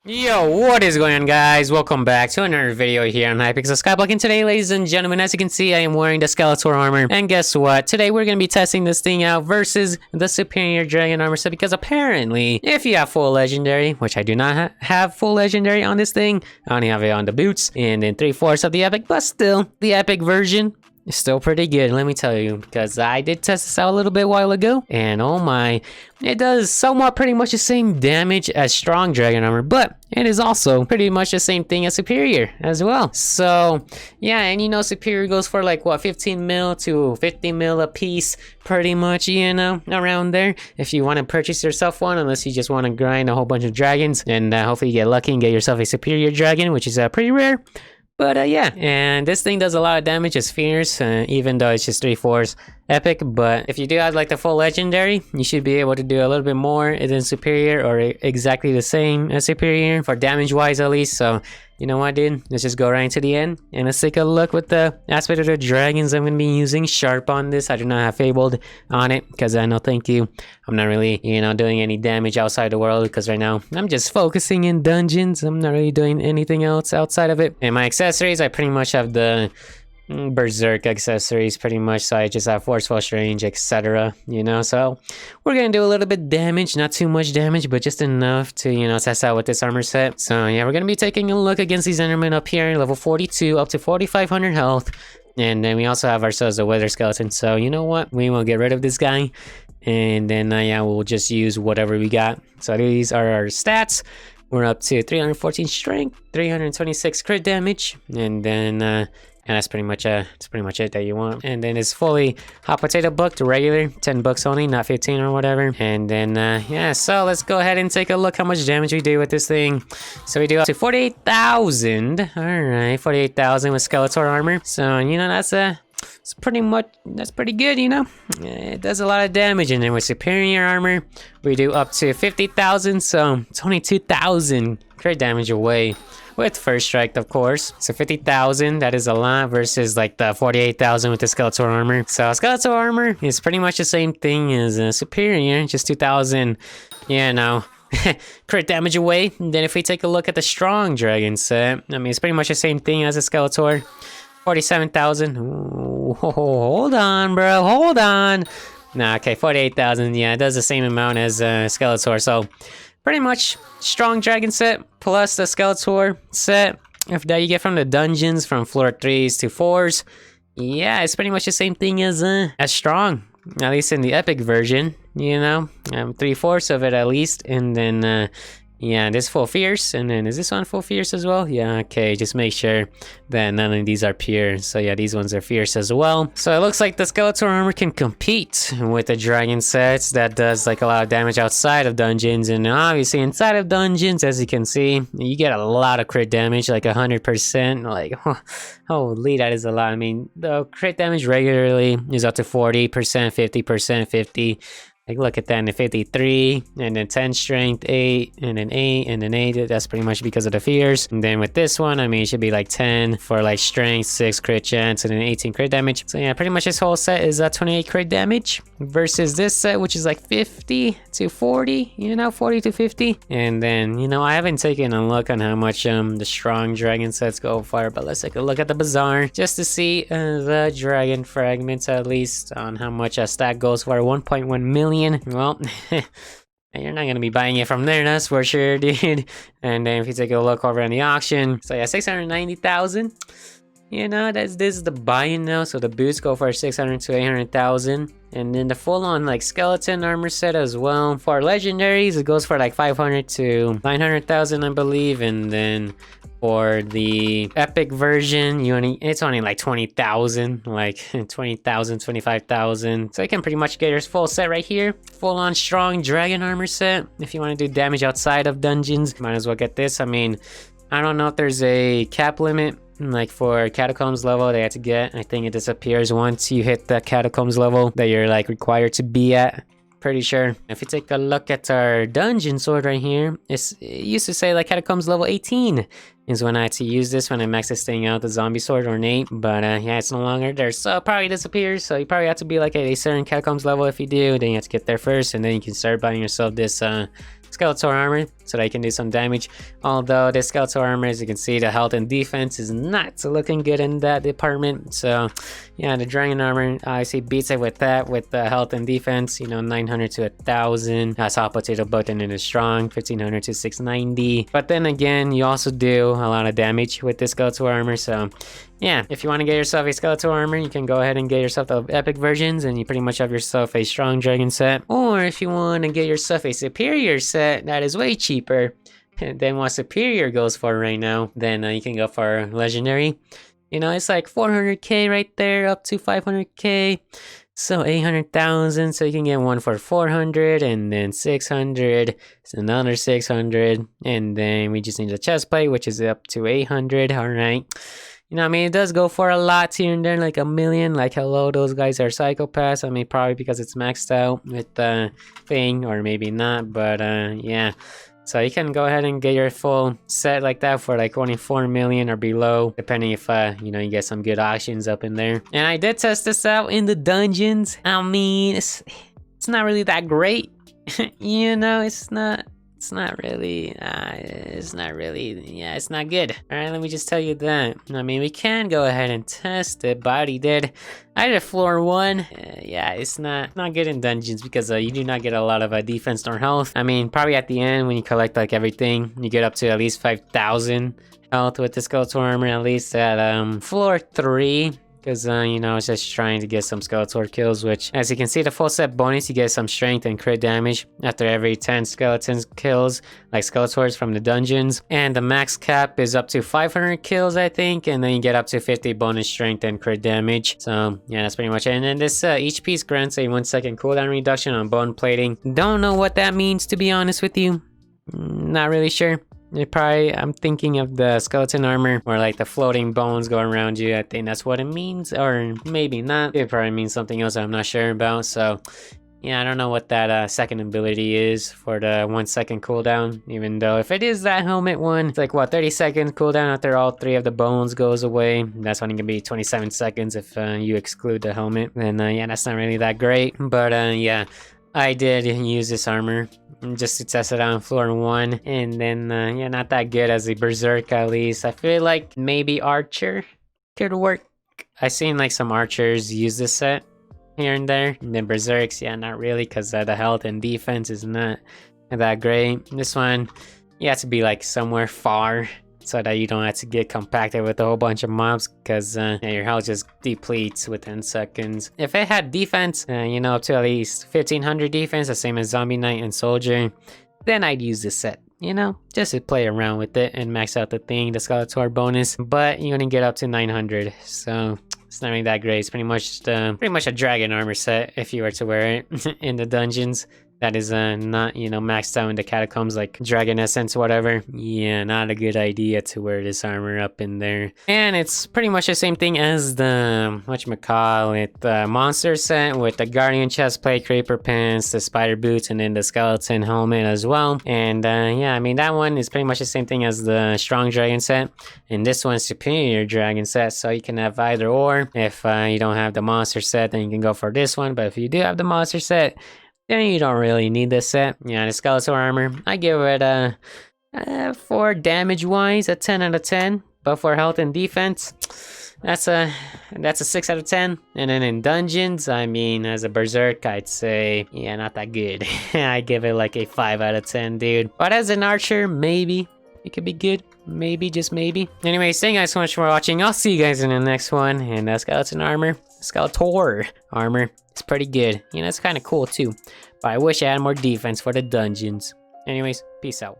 Yo, what is going on, guys? Welcome back to another video here on Hypixel Skyblock. And today, ladies and gentlemen, as you can see, I am wearing the Skeletal Armor. And guess what? Today we're going to be testing this thing out versus the Superior Dragon Armor set, because apparently, if you have full Legendary, which I do not have full Legendary on this thing, I only have it on the boots and then 3/4 of the Epic, but still, the Epic version it's still pretty good, let me tell you, because I did test this out a little bit while ago, and oh my, it does somewhat pretty much the same damage as strong dragon armor, but it is also pretty much the same thing as superior as well. So yeah, and you know, superior goes for like what, 15 mil to 50 mil a piece, pretty much, you know, around there, if you want to purchase yourself one, unless you just want to grind a whole bunch of dragons, and hopefully you get lucky and get yourself a superior dragon, which is pretty rare. But yeah, and this thing does a lot of damage, it's fierce, even though it's just 3/4 epic. But if you do have like the full legendary, you should be able to do a little bit more than superior, or exactly the same as superior, for damage wise at least. So you know what, dude, let's just go right into the end and let's take a look with the aspect of the dragons I'm going to be using. Sharp on this, I do not have fabled on it, because I know, thank you, I'm not really, you know, doing any damage outside the world, because right now I'm just focusing in dungeons. I'm not really doing anything else outside of it. And my accessories, I pretty much have the berserk accessories pretty much, so I just have forceful range, etc, you know. So we're gonna do a little bit damage, not too much damage, but just enough to, you know, test out with this armor set. So yeah, we're gonna be taking a look against these endermen up here, level 42 up to 4500 health. And then we also have ourselves a weather skeleton, so you know what, we will get rid of this guy, and then yeah, we'll just use whatever we got. So these are our stats. We're up to 314 strength, 326 crit damage, and then and that's pretty much it that you want. And then it's fully hot potato book to regular, 10 bucks only, not 15 or whatever. And then yeah, so let's go ahead and take a look how much damage we do with this thing. So we do up to 48,000. All right, 48,000 with skeletal armor. So you know, that's pretty good, you know. It does a lot of damage. And then with superior armor, we do up to 50,000. So it's only 2,000 crit damage away. With first strike, of course. So 50,000, that is a lot, versus like the 48,000 with the skeletal armor. So skeletal armor is pretty much the same thing as superior, just 2,000, you know, crit damage away. And then if we take a look at the strong dragon set, I mean, it's pretty much the same thing as a skeletor. 47,000. Hold on, bro, hold on. Nah, okay, 48,000. Yeah, it does the same amount as skeletor. So pretty much strong dragon set plus the Skeletor set that you get from the dungeons from floor 3s to 4s. Yeah, it's pretty much the same thing as strong, at least in the epic version, you know. 3/4 of it at least. And then yeah, this full fierce, and then is this one full fierce as well? Yeah, okay, just make sure that none of these are pure. So yeah, these ones are fierce as well. So it looks like the skeletal armor can compete with the dragon sets that does like a lot of damage outside of dungeons, and obviously inside of dungeons, as you can see, you get a lot of crit damage, like 100%. Like holy, that is a lot. I mean, the crit damage regularly is up to 40%, 50%, 50. Like, look at that, and the 53, and then 10 strength, 8, and then 8, and then 8. That's pretty much because of the fears. And then with this one, I mean, it should be like 10 for like strength, 6 crit chance, and then 18 crit damage. So yeah, pretty much this whole set is 28 crit damage, versus this set, which is like 50 to 40, you know, 40 to 50. And then, you know, I haven't taken a look on how much the strong dragon sets go for, but let's take a look at the bazaar just to see the dragon fragments, at least, on how much a stack goes for. 1.1 million. Well, you're not gonna be buying it from there, that's for sure, dude. And then if you take a look over on the auction, so yeah, 690,000. You know, this is the buy-in now. So the boots go for 600 to 800,000, and then the full-on like skeleton armor set as well. For legendaries, it goes for like 500 to 900,000, I believe. And then for the epic version, it's only like 20,000, like 20,000, 25,000. So you can pretty much get your full set right here. Full-on strong dragon armor set. If you want to do damage outside of dungeons, might as well get this. I mean, I don't know if there's a cap limit. Like for catacombs level, they have to get, I think it disappears once you hit the catacombs level that you're like required to be at. Pretty sure. If you take a look at our dungeon sword right here, it used to say like catacombs level 18 is when I had to use this, when I maxed this thing out, the zombie sword ornate. But yeah, it's no longer there, so it probably disappears. So you probably have to be like at a certain catacombs level. If you do, then you have to get there first, and then you can start buying yourself this Skeletal Armor. so that he can do some damage. Although the Skeletal Armor, as you can see, the health and defense is not looking good in that department. So yeah, the Dragon Armor obviously beats it with that, with the health and defense, you know, 900 to 1000. That's hot potato button and is strong, 1500 to 690. But then again, you also do a lot of damage with the Skeletal Armor. So yeah, if you want to get yourself a Skeletal Armor, you can go ahead and get yourself the epic versions, and you pretty much have yourself a strong dragon set. Or if you want to get yourself a superior set that is way cheaper than what superior goes for right now, then you can go for legendary. You know, it's like 400k right there, up to 500k. So 800,000, so you can get one for 400, and then 600, so another 600, and then we just need a chest plate, which is up to 800. All right. You know, I mean, it does go for a lot here and there, like a million. Like, hello, those guys are psychopaths. I mean, probably because it's maxed out with the thing, or maybe not, but yeah. So you can go ahead and get your full set like that for like only 4 million or below, depending if you know, you get some good auctions up in there. And I did test this out in the dungeons. I mean, it's not really that great. You know, it's not really, yeah, it's not good. All right, let me just tell you that. I mean, we can go ahead and test it, but I did floor 1. Yeah, it's not good in dungeons because you do not get a lot of defense nor health. I mean, probably at the end when you collect like everything, you get up to at least 5,000 health with the Skeletal Armor, at least at floor 3. Because, you know, I was just trying to get some Skeletor kills, which, as you can see, the full set bonus, you get some strength and crit damage after every 10 skeletons kills, like Skeletors from the dungeons. And the max cap is up to 500 kills, I think, and then you get up to 50 bonus strength and crit damage. So, yeah, that's pretty much it. And then this, each piece grants a 1-second cooldown reduction on bone plating. Don't know what that means, to be honest with you. Not really sure. I'm thinking of the skeleton armor, where like the floating bones go around you. I think that's what it means, or maybe not. It probably means something else I'm not sure about. So yeah, I don't know what that second ability is for the 1-second cooldown, even though if it is that helmet one, it's like what, 30 seconds cooldown after all 3 of the bones goes away. That's only gonna be 27 seconds if you exclude the helmet. Then yeah, that's not really that great. But yeah, I did use this armor just to test it out on floor 1, and then yeah, not that good as a berserk. At least I feel like maybe archer could work. I've seen like some archers use this set here and there, and then berserks, yeah, not really, because the health and defense is not that great. This one, you have to be like somewhere far so that you don't have to get compacted with a whole bunch of mobs, because yeah, your health just depletes within seconds. If it had defense, you know, up to at least 1500 defense, the same as Zombie Knight and Soldier, then I'd use this set, you know, just to play around with it and max out the thing, the Skeletor bonus. But you only get up to 900, so it's not really that great. It's pretty much a dragon armor set if you were to wear it in the dungeons. That is not, you know, maxed out in the catacombs like dragon essence, whatever. Yeah, not a good idea to wear this armor up in there. And it's pretty much the same thing as the whatchamacallit, monster set, with the guardian chestplate, creeper pants, the spider boots, and then the skeleton helmet as well. And yeah, I mean, that one is pretty much the same thing as the strong dragon set, and this one's superior dragon set, so you can have either or. If you don't have the monster set, then you can go for this one, but if you do have the monster set, then you don't really need this set. Yeah, the Skeletal Armor, I give it for damage wise a 10 out of 10, but for health and defense, that's a 6 out of 10. And then in dungeons, I mean, as a berserk, I'd say, yeah, not that good. I give it like a 5 out of 10, dude. But as an archer, maybe it could be good. Maybe, just maybe. Anyways, thank you guys so much for watching. I'll see you guys in the next one. And Skeleton Armor, Skeletor Armor, it's pretty good. You know, it's kind of cool too. But I wish I had more defense for the dungeons. Anyways, peace out.